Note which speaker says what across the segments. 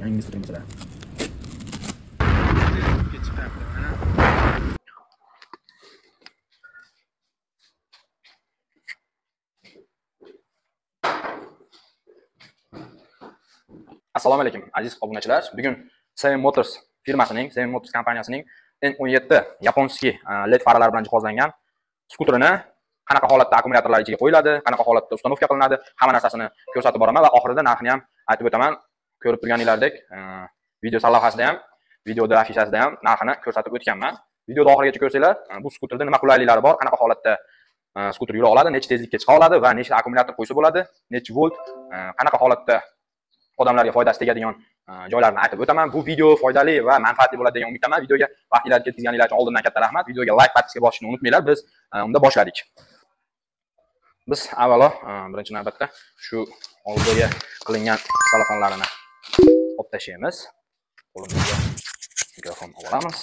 Speaker 1: ingliz tili masalan. Assalomu alaykum aziz obunachilar. Bugun Seven Motors firmasining, Seven Motors kompaniyasining N17 yaponskiy LED faralar bilan jihozlangan skuterini qanaqa holatda akkumulyatorlar ichiga qo'yiladi, qanaqa holatda ustanovka qilinadi, hamma narsasini ko'rsatib boraman va oxirida narxini ham aytib o'taman. Ko'rib turganingizdek, video sarlavhasida ham, videoda afishasida ham narxini ko'rsatib o'tganman. Videoda oxirigacha ko'rsanglar, bu skuterda nima qulayliklari bor, qanaqa holatda skuter yura oladi, necha tezlikka chiqa oladi va nechta akkumulyator qo'ysa bo'ladi, necha volt, qanaqa holatda odamlarga foydasi tegadigan joylarni aytib o'taman. Bu video foydali va manfaatli bo'ladi degan umiddaman. Videoga vaqtingizni ketkazganinglar uchun oldindan katta rahmat. Videoga like partisga bosishni unutmanglar. Biz unda boshladik. Biz avvalo birinchi navbatda shu oldiga qilingan salafonlarini olib tashlaymiz. Qo'limizga mikrofon olamiz.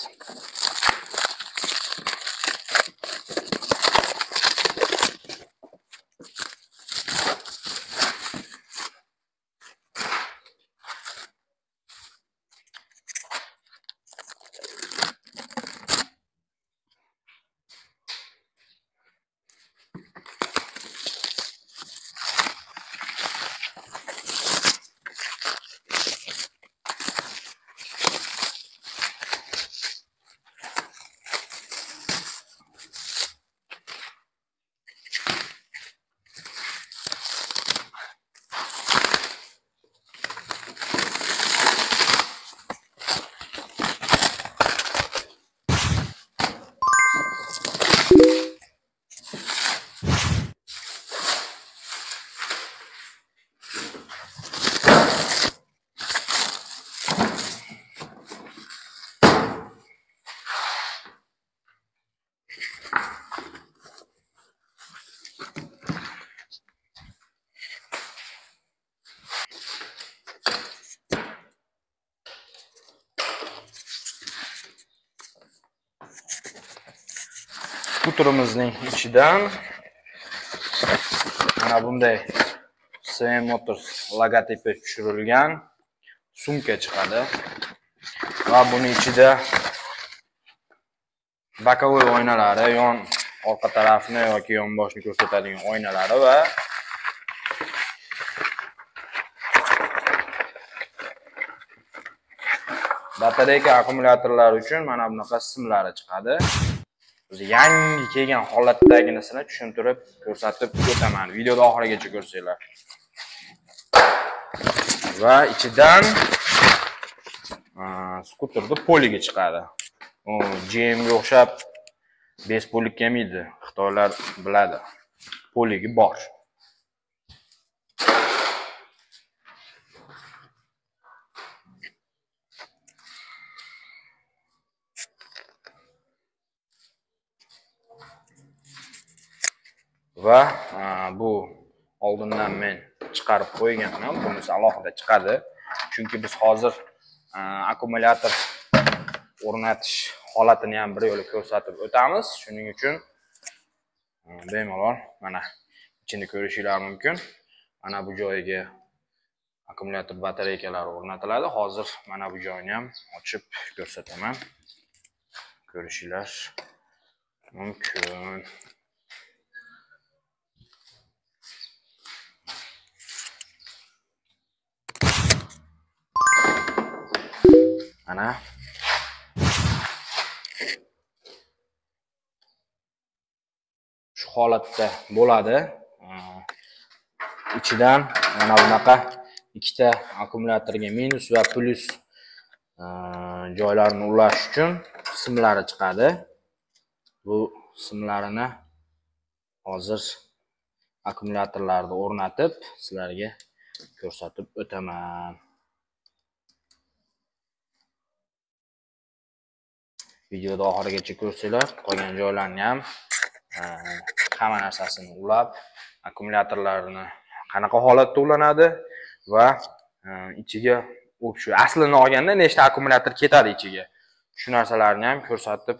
Speaker 1: Skuterimizning ichidan mana bunday Seven Motors logotipi tushirilgan sumka chiqadi va buni ichida bokovoy oynalari, yon orqa tarafni yoki yonboshni ko'rsatadigan oynalari va batareyka akkumulyatorlari uchun mana bunaqa simlari chiqadi. Yangi kelgan holatdaginisini tushuntirib ko'rsatib o'taman. Videoda oxirigacha ko'rsanglar. Va ichidan skuterning poliga chiqadi. U GM ga o'xshab 5 polik kelmaydi. Xitoylar biladi. Poligi bor. Va bu oldindan men chiqarib qo'yganman. Bunisi alohida chiqadi. Chunki biz hozir akkumulyator o'rnatish holatini ham bir yo'la ko'rsatib o'tamiz. Shuning uchun bemalol mana ichini ko'rishingiz mumkin. Mana bu joyiga akkumulyator batareykalari o'rnatiladi. Hozir mana bu joyini ham ochib ko'rsataman. Ko'rishingiz mumkin. Mana shu holatda bo'ladi. Ichidan mana bunaqa ikkita akkumulyatorga minus va plus joylarini ulash uchun simlari chiqadi. Bu simlarini hozir akkumulyatorlarni o'rnatib sizlarga ko'rsatib o'taman. Videoda oxirigacha ko'rsanglar, qolgan joylarni ham hamma narsasini ulab, akkumulyatorlarni qanaqa holatda ulanadi va ichiga shu aslini olganda nechta akkumulyator ketadi ichiga. Shu narsalarni ham ko'rsatib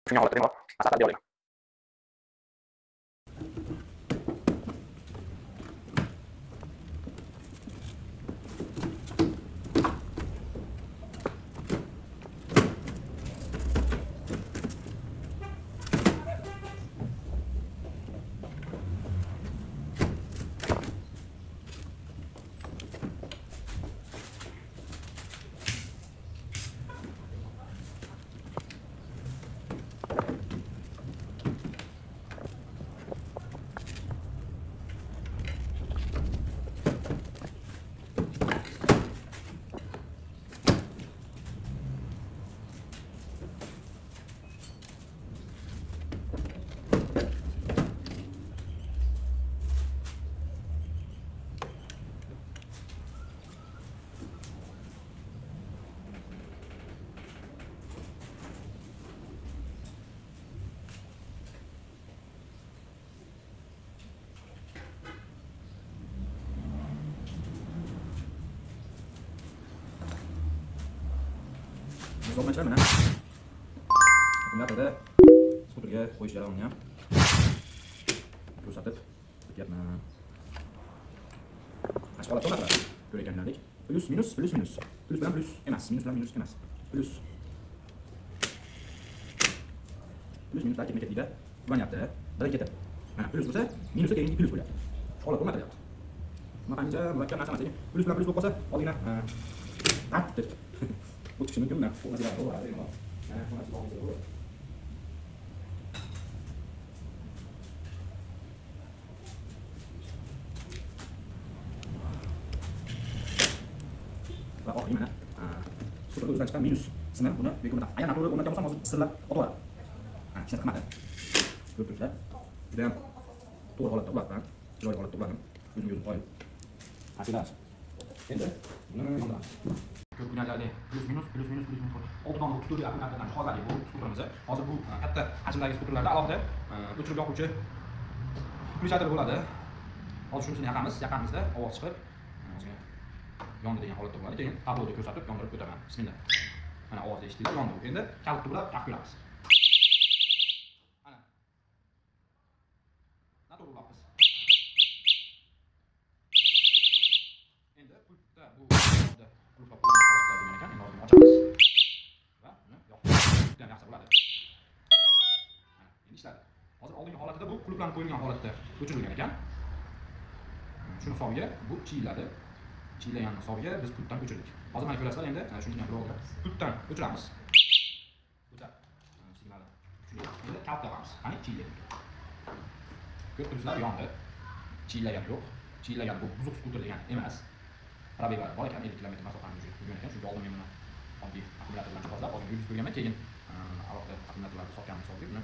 Speaker 1: Shunga holatda men maslahat bera olaman. Zo'rmachilar mana. Akumulyatorda skuterga qo'yish jarayonini ham ko'rsatib o'tyapman. Mana holat to'g'ri ko'rganlarik. Plus minus. Plus bilan plus emas, minus bilan minus emas. Plus minuslar ketma-ketlikda uranyapti. Biri ketib. Mana plus bo'lsa, minusga keyin plus bo'lyapti. Holat o'rnatilyapti. Mana qancha murakkab narsa emas. Plus bilan plus bo'lib qolsa, oldingdan deb bu kishini kimdan qo'lga oladi? Va oxirgi mana skuterda o'zidan chiqqan minus qismi buni bekorga agar noto'g'ri o'rnatgan bo'lsam hozir sirlab otib oladi. Hech narsa qilmadi. Ko'rib turibsizlar. Juda ham to'g'ri holatda ulardan chiroyli holatda ularni o'zimga qo'yib. Asilar. Endi buni yondiramiz. Ko'rganlarni plus minus. Oldidan skuterga akumulyatordan hozirgi bu skuterimiz. Hozir bu katta hajmdagi skuterlarda alohida o'chirib yoquvchi akumulyator bo'ladi. Hozir shunisini yaqamizda ovoz chiqib yondi degan holatda bo'ladi. Keyin tabloda ko'rsatib yondirib o'taman. Bismillah. Mana ovoz eshitildi, yondi. Endi kalitni bilan yoqib Ana. Noto'g'ri uramiz. Endi pultda bu holatda qulflab qo'ygan holatda degan ekan. Endi hozir ochamiz. Va buni yoqib juda yaxshi bo'ladi. Mana endi ishladi. Hozir oldingi holatida bu qulflanib qo'yilgan holatda o'chirilgan ekan. Shuni hisobiga bu chiyiladi. Chiylagan hisobiga biz pultdan o'chirdik. Hozir mana ko'rasizlar endi shuni ham bo'ladi. Pultdan o'chiramiz. O'tar. Signal. Shuni endi kalt qilamiz. Qani chiylaydi. Ko'rib turibsizlar, yondi. Chiylagan yo'q. Chiylagan bu buzuq skuter degan emas. Probega bor ekan 50 km masofani yurgan ekan. Shunga oldin men buni oddiy akkumulyator bilan jihozlab, hozir yurib ko'rganman. Keyin alohida akkumulyatorlarni sotgan hisobga buni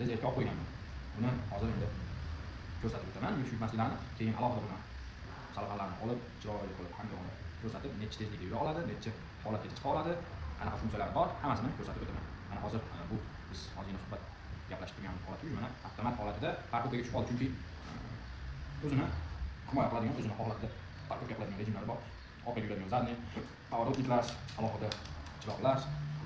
Speaker 1: rezervga olib qo'yganman. Buni hozir endi ko'rsatib o'taman. Yukmasliklarni keyin alohida buni salqanlarni olib, chiroyli qilib hamyonni ko'rsatib, necha tezlikda yura oladi, necha holatgacha chiqa oladi, qanaqa funksiyalari bor, hammasini ko'rsatib o'taman. Mana hozir bu biz hozirgi suhbat gaplashib turgan holatda mana avtomat holatida parkovkaga tushib qoldi, chunki o'zini himoya qiladigan, o'zini holatda parkovka qiladigan rejimlari bor. Orqaga yuradigan zadniy, pоворотниклар, alohida chiroqlar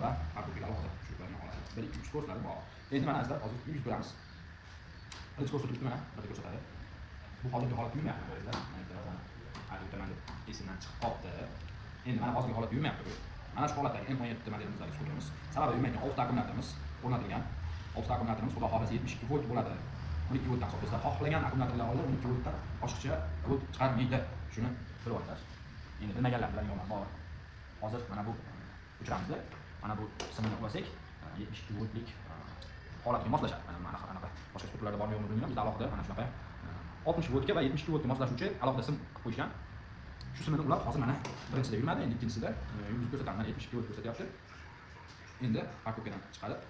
Speaker 1: va parkovkaga alohida tushib qoladigan holat. 1-2-3 ko'rsatlari bor. Endi mana azizlar hozir yuz ko'ramiz. Birinchi ko'rsatib mana birda ko'rsatadi. Bu hozirgi holatda yurmayapti bizlar. Aytib esimdan chiqib qoldi. Endi mana hozirgi holatda yurmayapti bu. Mana shu holatdagi M17 modelimizdagi skuterimiz. Sababi yurmayotgan 6 ta akkumulyatorimiz o'rnatilgan. 6 ta akkumulyatorimiz xudo xohlasa 72 volt bo'ladi. 12 voltdan hisoblaysiz. Xohlagan akkumulyatorlar olib 12 voltdan oshiqcha volt chiqarmaydi. Shuni bilib olinglar. Endi bilmaganlar bilan yo'lman bor. Hozir mana bu o'chiramizda. Mana bu qismini ulasak 72 voltlik holatga moslashadi. Mana qanaqa boshqa skuterlarda bormi yo'qmi bilmayman. Bizda alohida mana shunaqa 60 voltga va 72 voltga moslashuvchi alohida sim qilib qo'yishgan. Shu simni ulab hozir mana birinchisida yurmadi, endi ikkinchisida yulduz ko'rsataman. Mana 72 volt ko'rsatyapti. Endi parkovkadan chiqarib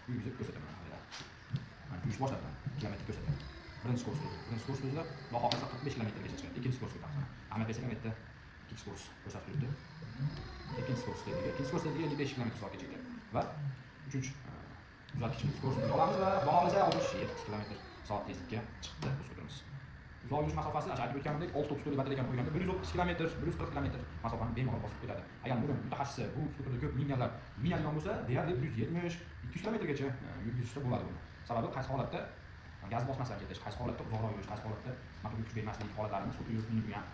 Speaker 1: yulduz ko'rsataman. Mana yurish boshladi. Kilometr ko'rsatyapti. Birinchi kursda baho 45 kilometrgacha chiqadi. Ikkinchi kursda qarasan. Amakasi ham bitta ikkinchi kurs ko'rsatib turibdi. Ikkinchi kursda 55 km/soatga chiqadi. Va uchinchi uzatkichimiz kursini olamiz va baho esa 67 km/soat tezlikka chiqdi bu skuterimiz. uzoq yurish masofasi aytib o'tganimdek 634 batareyani qo'yganda 130 kilometr, 140 kilometr masofani bemalol bosib ketadi. Agar buni mutaxassisi bu skuterda ko'p minganlar bo'lsa, deyarli 170, 200 kilometrgacha yurgizishsa bo'ladi buni. Sababi qaysi holatda gaz bosmasdan ketish, qaysi holatda uzoqroq yurish, qaysi holatda motorga kuch bermaslik holatlarini skuter yurgan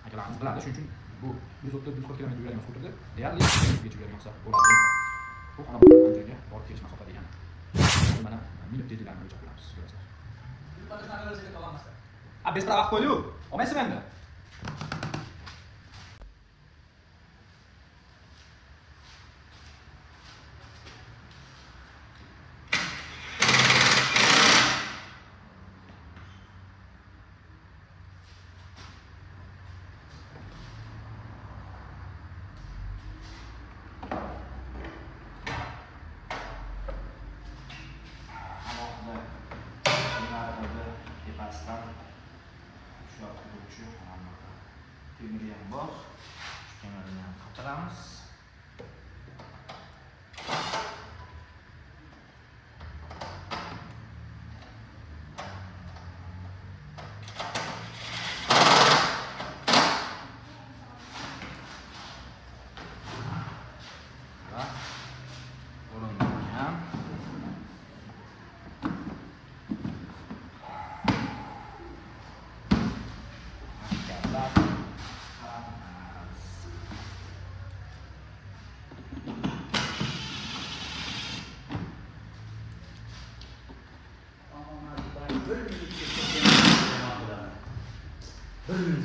Speaker 1: akalarimiz biladi. Shuning uchun bu 130-140 kilometr yuradigan skuterda deyarli 200 kilometrgacha yuradigan bo'lsa bo'ladi. Bu xonadonga borib kelish masofa degani. Mana minut tezliklarni o'lchab ko'ramiz, ko'rasizlar. Bez prawa wchodził! O mesy będę! Temiri ham bor. Shu temirni ham qotiramiz. Va o'rindiqni ham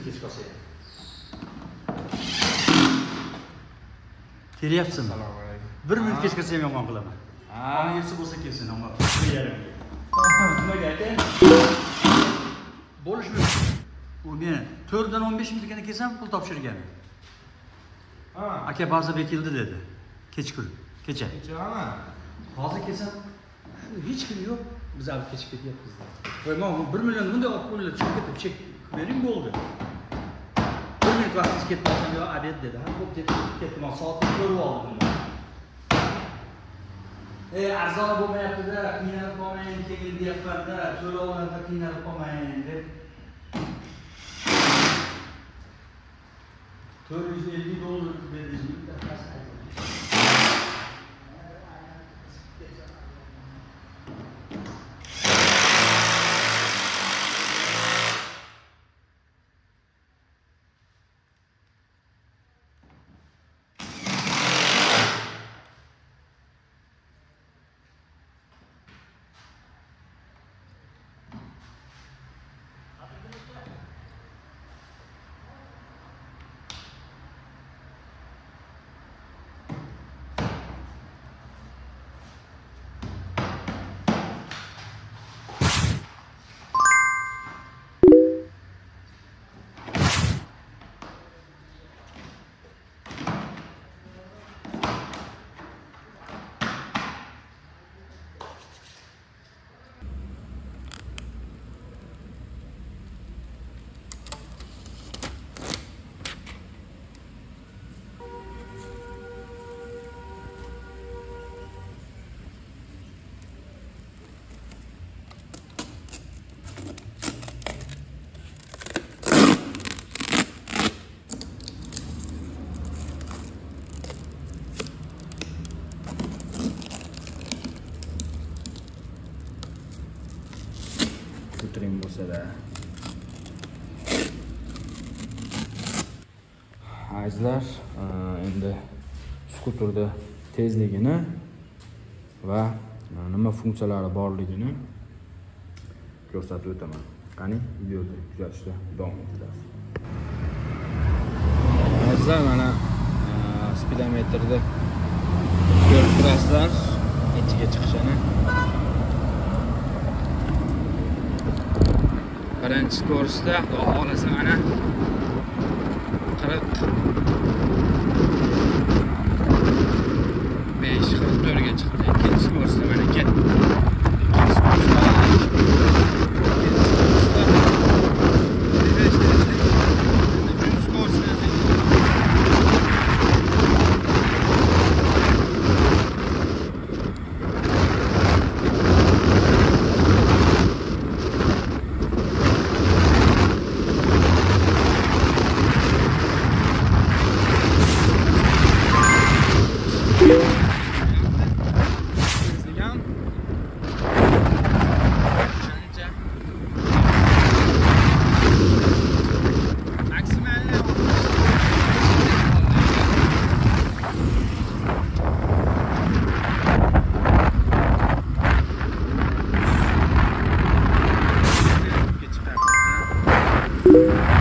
Speaker 2: kech qolsa. Kelyapsizmi? 1 minut kech qolsa ham yomon qilaman. Ona yersi bo'lsa kelsin, ammo qo'yarimga. Nimaga aytay? Bo'lish mumkin. U men 4 dan 15 minutgina kelsam pul topshirgan. Aka ba'zida keldi dedi. Kechqurun, kecha.
Speaker 1: Kechami?
Speaker 2: Hozir kelsam hech kim yo'q. Biz olib kechib ketyapmiz. Qo'yma, 1 million bunday olib qo'yilib chiqib ketib, chek bering bo'ldi. 1 minut vaqtingiz ketmasdan yo obed dedi. Ha, bo'p ketdim. Soatni ko'rib oldim. Arzon bo'lmayapti-da, qiynalib qolmang, keyin deyapman-da, to'lovlarda qiynalib qolmang deb. 450 dollar berdingiz, bittasi aytdim. Trim bo'lsa-da. Azizlar, endi skuterda tezligini va nima funksiyalari borligini ko'rsatib o'taman. Qani, videoda kuzatishda davom etamiz. Azizlar, mana speedometrda ko'rib turasizlar, ichiga chiqishini. Birinchi skorsda xohlasa mana 45-44 ga chiqdi. Ikkinchi skorsda mana ketdi.
Speaker 1: bo'ladi.